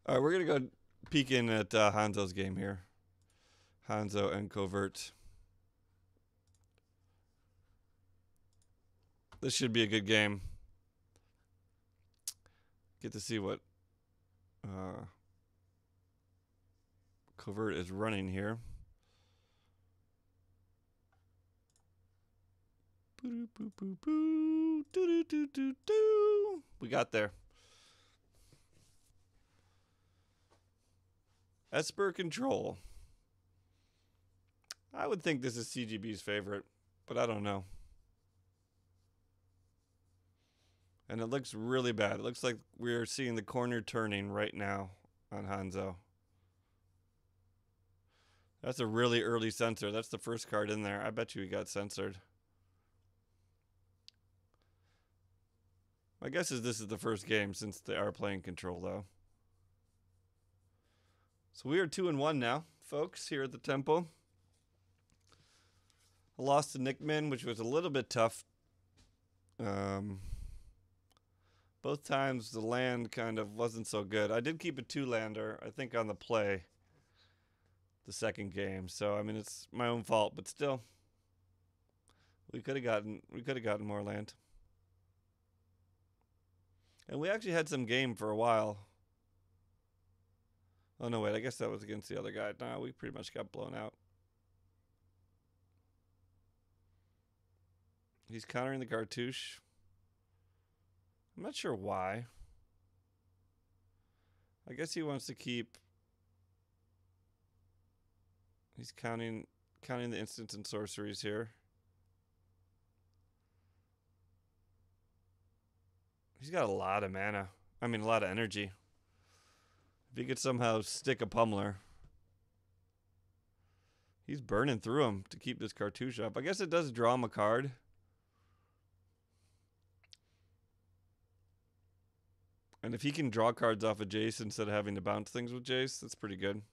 All right, we're gonna go peek in at Hanzo's game here. Hanzo and Covert. This should be a good game. Get to see what Covert is running here. Boo boo boo boo doo doo doo doo. We got there. Esper Control. I would think this is CGB's favorite, but I don't know. And it looks really bad. It looks like we're seeing the corner turning right now on Hanzo. That's a really early censor. That's the first card in there. I bet you he got censored. My guess is this is the first game since they are playing control, though. So we are 2-1 now, folks, here at the temple. I lost to Nickman, which was a little bit tough. Both times the land kind of wasn't so good. I did keep a 2-lander, I think, on the play the second game. So I mean, it's my own fault, but still, we could have gotten more land. And we actually had some game for a while. Oh no, wait, I guess that was against the other guy. No, we pretty much got blown out. He's countering the cartouche. I'm not sure why. I guess he wants to keep. He's counting the instants and sorceries here. He's got a lot of mana. I mean, a lot of energy. If he could somehow stick a pummeler. He's burning through him to keep this cartouche up. I guess it does draw him a card. And if he can draw cards off of Jace instead of having to bounce things with Jace, that's pretty good.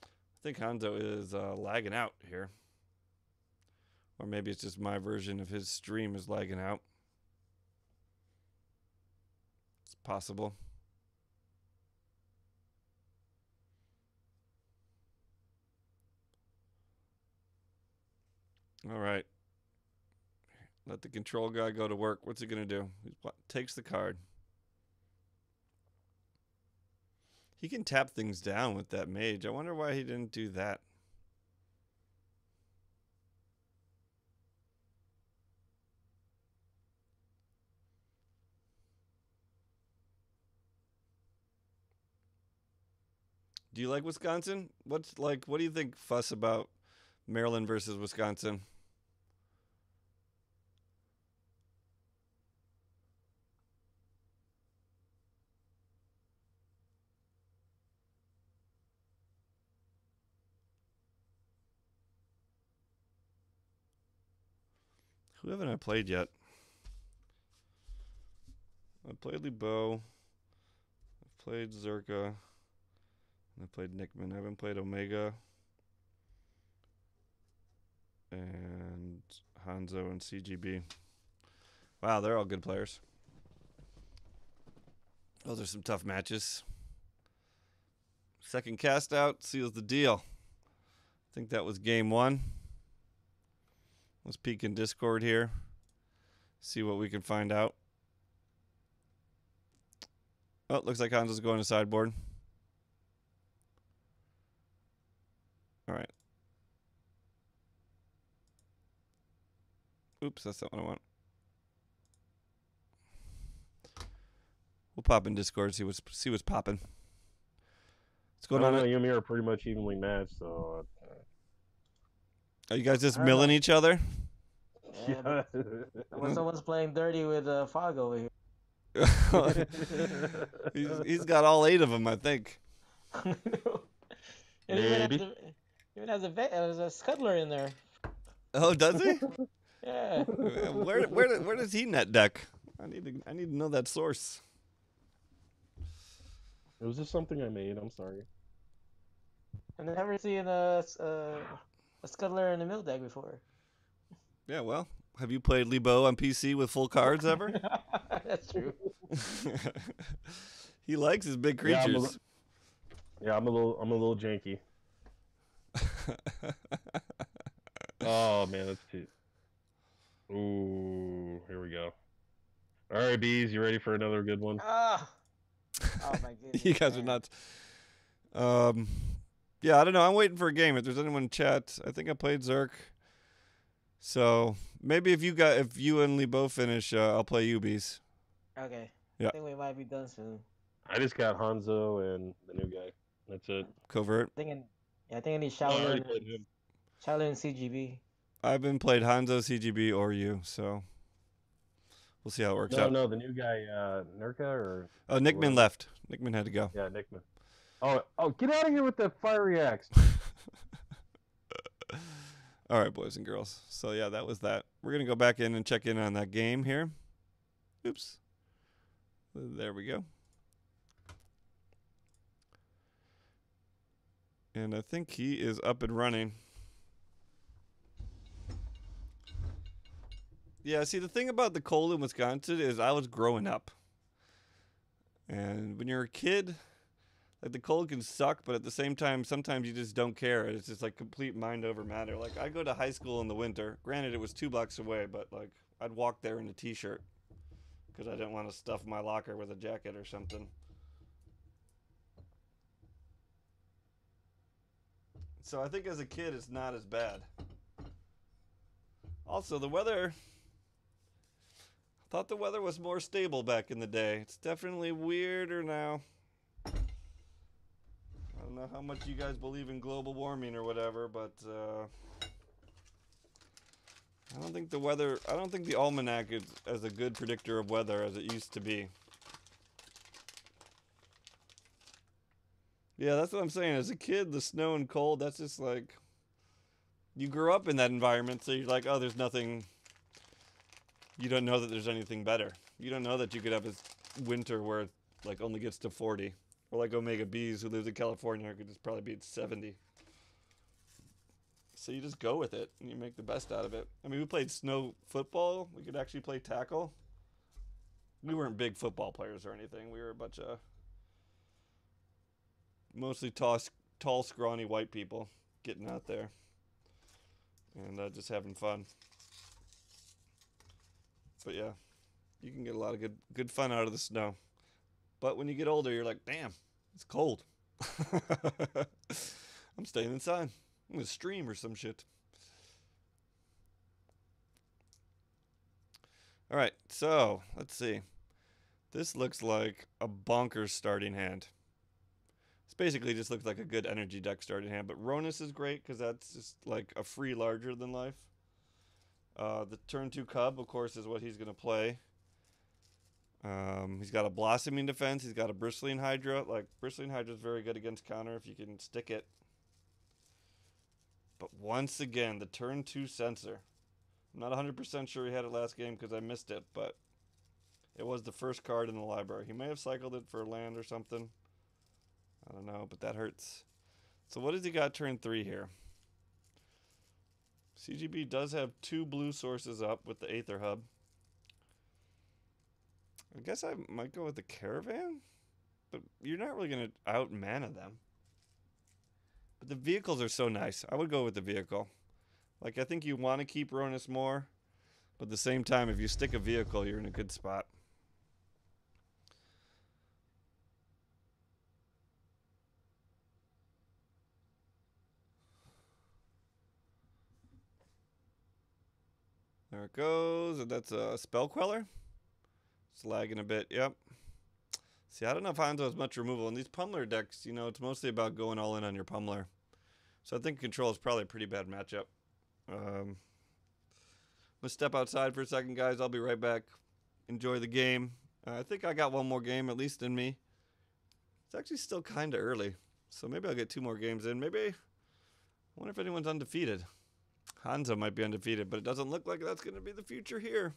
I think Hanzo is lagging out here. Or maybe it's just my version of his stream is lagging out. It's possible. All right. Let the control guy go to work. What's he going to do? He takes the card. He can tap things down with that mage. I wonder why he didn't do that. Do you like Wisconsin? What do you think fuss about Maryland versus Wisconsin? Who haven't I played yet? I played LeBeau. I've played Zerka. I played Nickman. I haven't played Omega. And Hanzo and CGB. Wow, they're all good players. Those are some tough matches. Second cast out seals the deal. I think that was game one. Let's peek in Discord here. See what we can find out. Oh, looks like Hanzo's going to sideboard. All right. Oops, that's not what I want. We'll pop in Discord, see what's popping. What's going on? You and me are pretty much evenly matched, so. Are you guys just milling each other? Yeah. Someone's playing dirty with Fog over here. he's got all 8 of them, I think. Even has a scuttler in there. Oh, does he? Yeah. Where does he net deck? I need to know that source. It was just something I made. I'm sorry. I've never seen a scuttler in a mill deck before. Yeah, well, have you played LeBeau on PC with full cards ever? That's true. He likes his big Yeah, creatures. I'm a little janky. Oh man, that's too. Ooh, here we go. All right, bees, you ready for another good one? Ah. Oh my goodness. You guys are man. nuts. Yeah, I don't know. I'm waiting for a game. If there's anyone in chat, I think I played Zerk. So maybe if you and Lee both finish, I'll play you, bees. Okay. Yeah. I think we might be done soon. I just got Hanzo and the new guy. That's it. Covert. I think I need Oh, I already Shaolin, played him. Shaolin CGB. I haven't played Hanzo, CGB, or you, so we'll see how it works out. No, the new guy, Nurka or. Oh, Nickman whatever. left. Nickman had to go. Yeah, Nickman. Oh, get out of here with the fiery axe. All right, boys and girls. So yeah, that was that. We're gonna go back in and check in on that game here. Oops. There we go. And I think he is up and running. Yeah, see, the thing about the cold in Wisconsin is I was growing up. And when you're a kid, like the cold can suck, but at the same time, sometimes you just don't care. It's just like complete mind over matter. Like I go to high school in the winter. Granted, it was 2 blocks away, but like I'd walk there in a t-shirt because I didn't want to stuff my locker with a jacket or something. So I think as a kid, it's not as bad. Also, the weather. I thought the weather was more stable back in the day. It's definitely weirder now. I don't know how much you guys believe in global warming or whatever, but I don't think the almanac is as a good predictor of weather as it used to be. Yeah, that's what I'm saying. As a kid, the snow and cold, that's just like, you grew up in that environment, so you're like, oh, there's nothing, you don't know that there's anything better. You don't know that you could have a winter where it like only gets to 40. Or like Omega Bees, who lives in California, could just probably be at 70. So you just go with it, and you make the best out of it. I mean, we played snow football. We could actually play tackle. We weren't big football players or anything. We were a bunch of mostly tall, scrawny white people getting out there and just having fun. But yeah, you can get a lot of good fun out of the snow. But when you get older, you're like, damn, it's cold. I'm staying inside. I'm gonna stream or some shit. All right, so let's see. This looks like a bonkers starting hand. This basically just looks like a good energy deck starting hand, but Ronus is great because that's just like a free larger than life. The turn 2 Cub, of course, is what he's going to play. He's got a Blossoming Defense. He's got a Bristling Hydra. Like, Bristling Hydra is very good against counter if you can stick it. But once again, the turn 2 Sensor. I'm not 100% sure he had it last game because I missed it, but it was the first card in the library. He may have cycled it for a land or something. I don't know, but that hurts. So what has he got turn 3 here? CGB does have 2 blue sources up with the Aether Hub. I guess I might go with the Caravan, but you're not really going to out-mana them. But the vehicles are so nice. I would go with the vehicle. Like, I think you want to keep Ronus more, but at the same time, if you stick a vehicle, you're in a good spot. There it goes, and that's a Spell Queller. It's lagging a bit, yep. See, I don't know if Hanzo has much removal. In these Pummeler decks, you know, it's mostly about going all in on your Pummeler. So I think Control is probably a pretty bad matchup. Let's step outside for a second, guys. I'll be right back. Enjoy the game. I think I got one more game, at least in me. It's actually still kind of early, so maybe I'll get 2 more games in. Maybe, I wonder if anyone's undefeated. Hanzo might be undefeated, but it doesn't look like that's going to be the future here.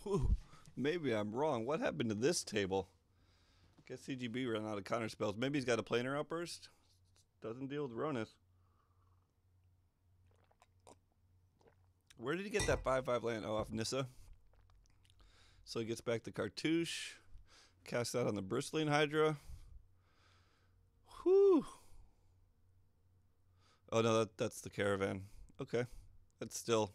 Whew, maybe I'm wrong. What happened to this table? Guess CGB ran out of counter spells. Maybe he's got a planar outburst. Doesn't deal with Ronus. Where did he get that 5/5 land? Oh, off Nissa. So he gets back the Cartouche. Cast that on the Bristling Hydra. Whew. Oh, no, that's the Caravan. Okay. That's still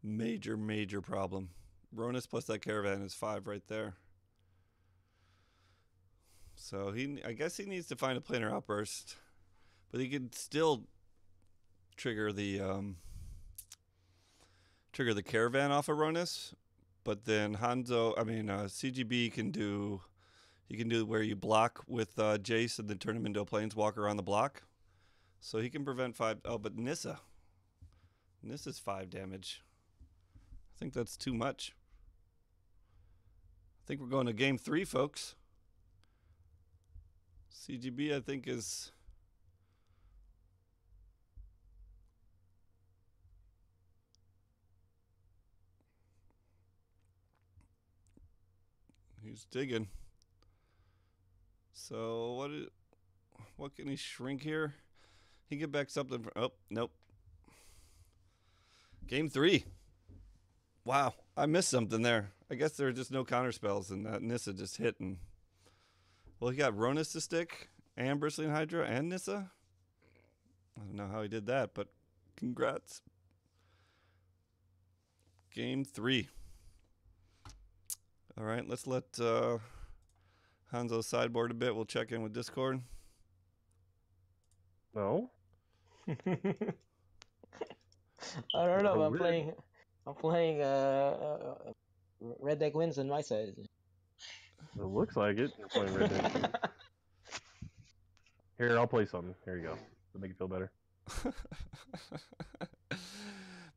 major, major problem. Ronus plus that Caravan is 5 right there. So I guess he needs to find a planar outburst. But he can still trigger the Caravan off of Ronus. But then CGB can do where you block with Jace and then turn him into a Planeswalker on the block. So he can prevent 5. Oh, but Nissa. Nissa's 5 damage. I think that's too much. I think we're going to game 3, folks. CGB, I think, is... He's digging. So what can he shrink here? He get back something for, oh, nope. Game 3. Wow, I missed something there. I guess there were just no counter spells and that Nissa just hit and well, he got Ronus to stick and Bristling Hydra and Nissa. I don't know how he did that, but congrats. Game 3. All right, let's let Hanzo sideboard a bit. We'll check in with Discord. No. I don't know. Oh, I'm playing Red Deck wins on my side. It looks like it. You're playing Red Dead. Here, I'll play something. Here you go. To make you feel better.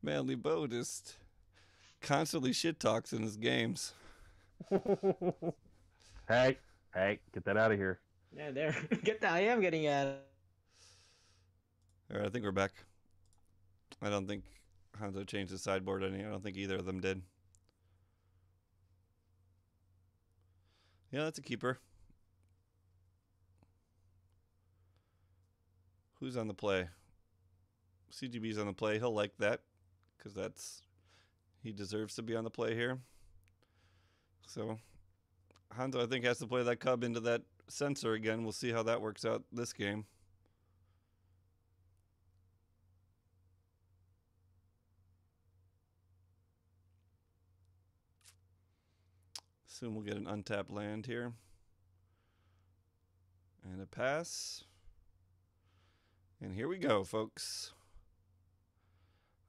Manly Bo just constantly shit talks in his games. Hey, get that out of here. Yeah, there. I am getting out. All right, I think we're back. I don't think Hanzo changed the sideboard any. I don't think either of them did. Yeah, that's a keeper. Who's on the play? CGB's on the play. He'll like that because he deserves to be on the play here. So Hanzo, I think, has to play that Cub into that sensor again. We'll see how that works out this game. Soon we'll get an untapped land here. And a pass. And here we go, folks.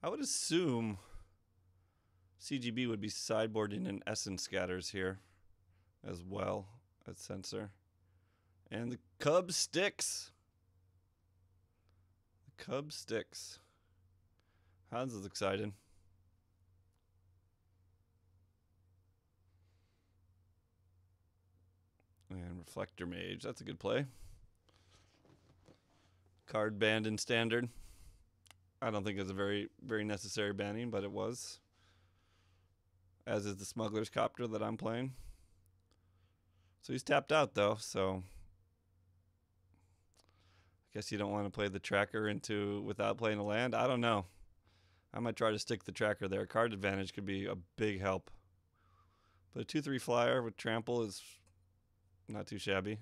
I would assume CGB would be sideboarding an Essence Scatters here as well as Sensor. And the Cub sticks. The Cub sticks. Hans is excited. And Reflector Mage, that's a good play. Card banned in Standard. I don't think it's a very, very necessary banning, but it was. As is the Smuggler's Copter that I'm playing. So he's tapped out though, so I guess you don't want to play the tracker without playing a land. I don't know. I might try to stick the tracker there. Card advantage could be a big help. But a 2/3 flyer with trample is not too shabby.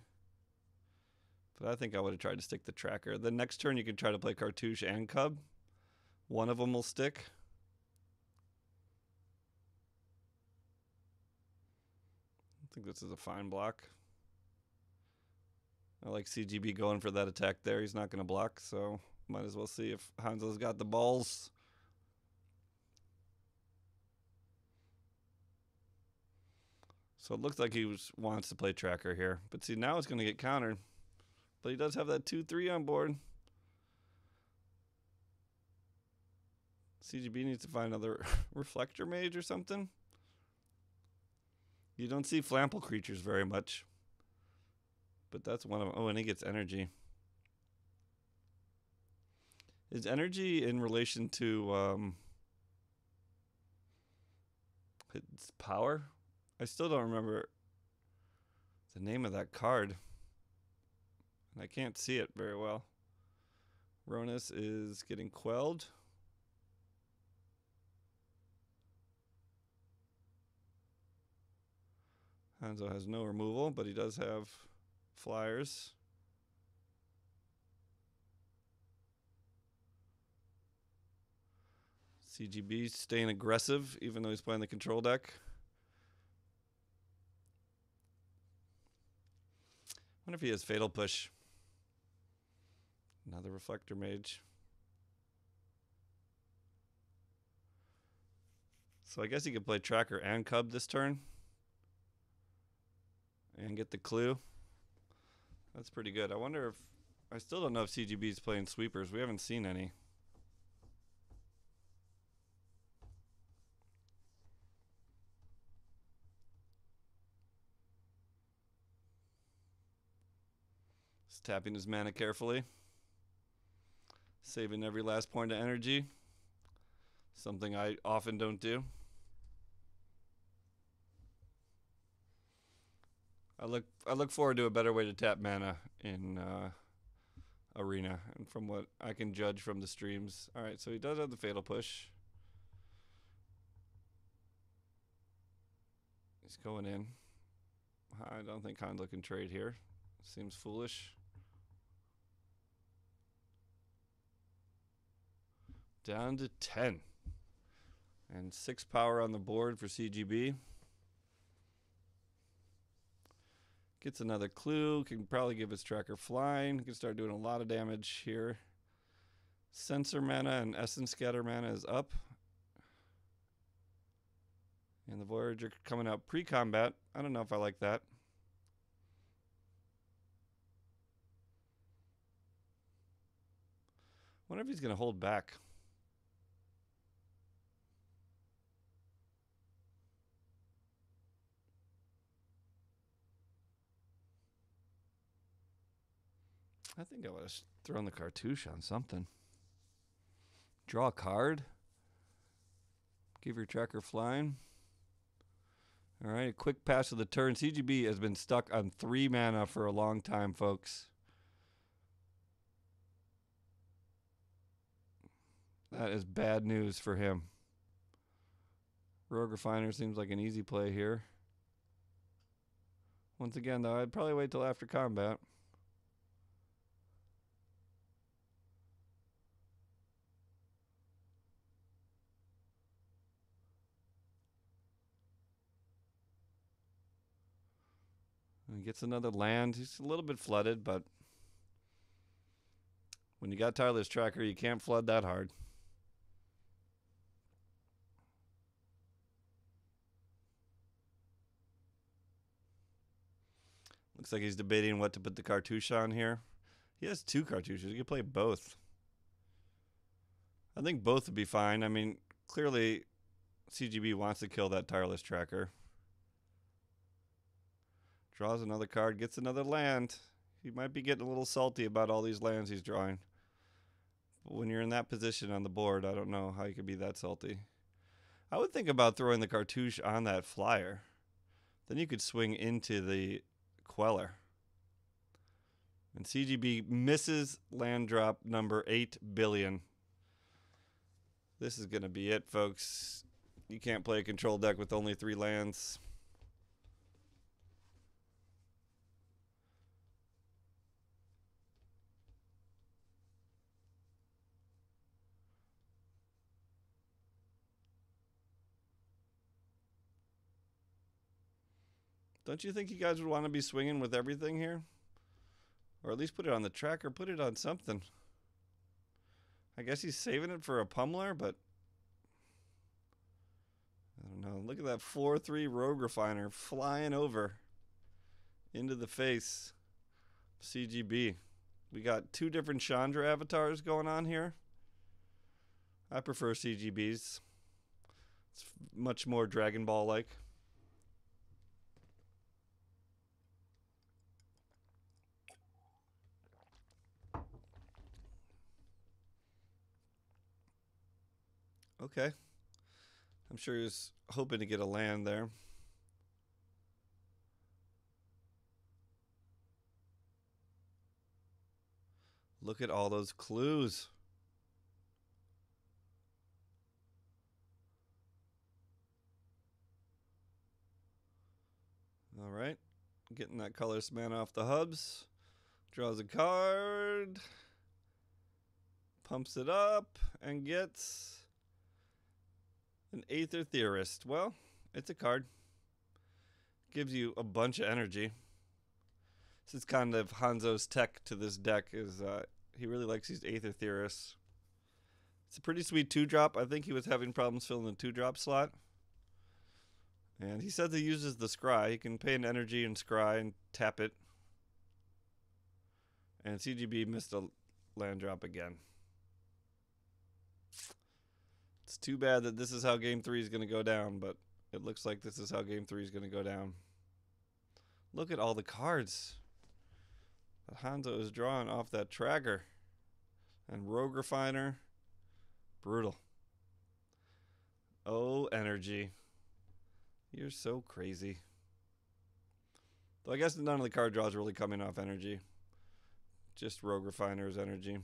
But I think I would have tried to stick the tracker. The next turn you can try to play Cartouche and Cub. One of them will stick. I think this is a fine block. I like CGB going for that attack there. He's not going to block, so might as well see if Hanzo's got the balls. So it looks like he wants to play tracker here. But see, now it's going to get countered. But he does have that 2/3 on board. CGB needs to find another Reflector Mage or something. You don't see Flample creatures very much. But that's one of them. Oh, and he gets energy. Is energy in relation to It's power. I still don't remember the name of that card. And I can't see it very well. Ronus is getting quelled. Hanzo has no removal, but he does have flyers. CGB staying aggressive, even though he's playing the control deck. Wonder if he has Fatal Push. Another Reflector Mage. So I guess he could play Tracker and Cub this turn. And get the clue. That's pretty good. I wonder if... I still don't know if CGB is playing sweepers. We haven't seen any. Just tapping his mana carefully. Saving every last point of energy. Something I often don't do. I look forward to a better way to tap mana in Arena, and from what I can judge from the streams. All right, so he does have the Fatal Push. He's going in. I don't think Hanzo can trade here. Seems foolish. Down to 10. And 6 power on the board for CGB. Gets another clue. Can probably give his tracker flying. Can start doing a lot of damage here. Sensor mana and Essence Scatter mana is up. And the Voyager coming out pre-combat. I don't know if I like that. Wonder if he's going to hold back. I think I would have thrown the cartouche on something. Draw a card. Give your tracker flying. All right, a quick pass of the turn. CGB has been stuck on 3 mana for a long time, folks. That is bad news for him. Rogue Refiner seems like an easy play here. Once again, though, I'd probably wait till after combat. He gets another land. He's a little bit flooded, but when you got Tyler's tracker, you can't flood that hard. Looks like he's debating what to put the cartouche on here. He has 2 cartouches. He can play both. I think both would be fine. I mean, clearly CGB wants to kill that tireless tracker. Draws another card, gets another land. He might be getting a little salty about all these lands he's drawing. But when you're in that position on the board, I don't know how you could be that salty. I would think about throwing the cartouche on that flyer. Then you could swing into the Queller. And CGB misses land drop number 8 billion. This is going to be it, folks. You can't play a control deck with only 3 lands. Don't you think you guys would want to be swinging with everything here? Or at least put it on the tracker, put it on something. I guess he's saving it for a pummeler, but I don't know. Look at that 4/3 Rogue Refiner flying over into the face of CGB. We got 2 different Chandra avatars going on here. I prefer CGB's. It's much more Dragon Ball-like. Okay. I'm sure he was hoping to get a land there. Look at all those clues. All right. Getting that colorless mana off the hubs. Draws a card. Pumps it up and gets an Aether Theorist. Well, it's a card. Gives you a bunch of energy. This is kind of Hanzo's tech to this deck is he really likes these Aether Theorists. It's a pretty sweet 2-drop. I think he was having problems filling the 2-drop slot. And he says he uses the scry. He can pay an energy and scry and tap it. And CGB missed a land drop again. It's too bad that this is how Game 3 is going to go down, but it looks like this is how Game 3 is going to go down. Look at all the cards that Hanzo is drawing off that tracker. And Rogue Refiner. Brutal. Oh, energy. You're so crazy. Though I guess none of the card draws really coming off energy. Just Rogue Refiner's energy.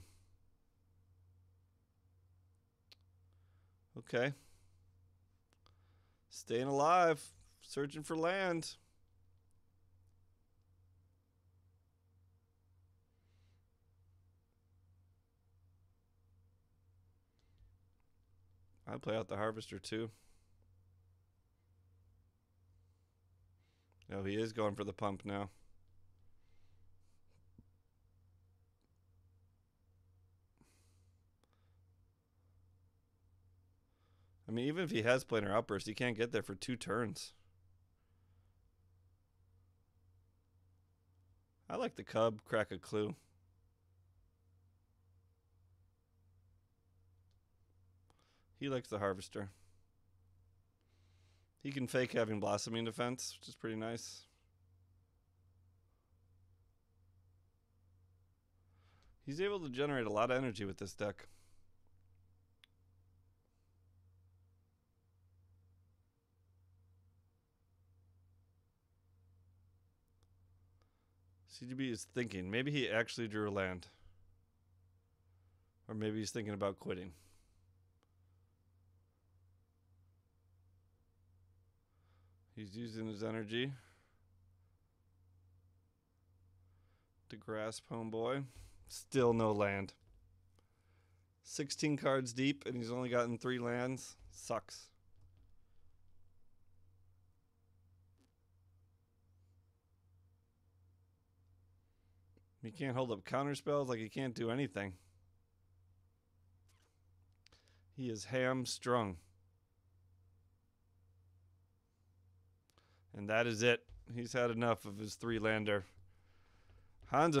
Okay. Staying alive. Searching for land. I'd play out the Harvester too. Oh, he is going for the pump now. I mean, even if he has planar outburst, he can't get there for 2 turns. I like the Cub, crack a clue. He likes the Harvester. He can fake having Blossoming Defense, which is pretty nice. He's able to generate a lot of energy with this deck. CGB is thinking. Maybe he actually drew a land. Or maybe he's thinking about quitting. He's using his energy to grasp homeboy. Still no land. 16 cards deep, and he's only gotten 3 lands. Sucks. He can't hold up counter spells, like he can't do anything. He is hamstrung. And that is it. He's had enough of his 3-lander. Hanzo